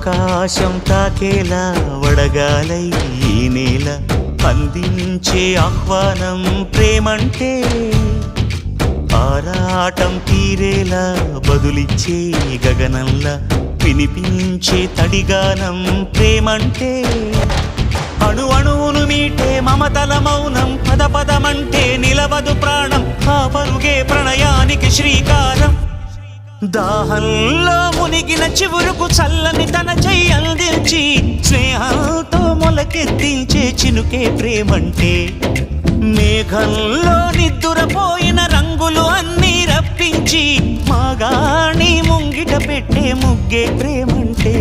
ఆకాశం తాకేలా వడగాలై ఈ నేల అందించే ఆహ్వానం ప్రేమంటే ఆరాటం తీరేలా బదులిచ్చే గగనంలా వినిపించే తడిగానం ప్రేమంటే అణు అణువును మీటే మమతల మౌనం పద పదమంటే నిలవదు ప్రాణం ఆ పరుగే ప్రణయానికి శ్రీకారం దాహంలో మునిగిన చివురుకు చల్లని తన చెయ్యి అందించి స్నేహంతో మొలకెత్తించే చినుకే ప్రేమంటే మేఘంలో నిద్దురపోయిన రంగులు అన్నీ రప్పించి మాగాణి ముంగిట పెట్టే ముగ్గే ప్రేమంటే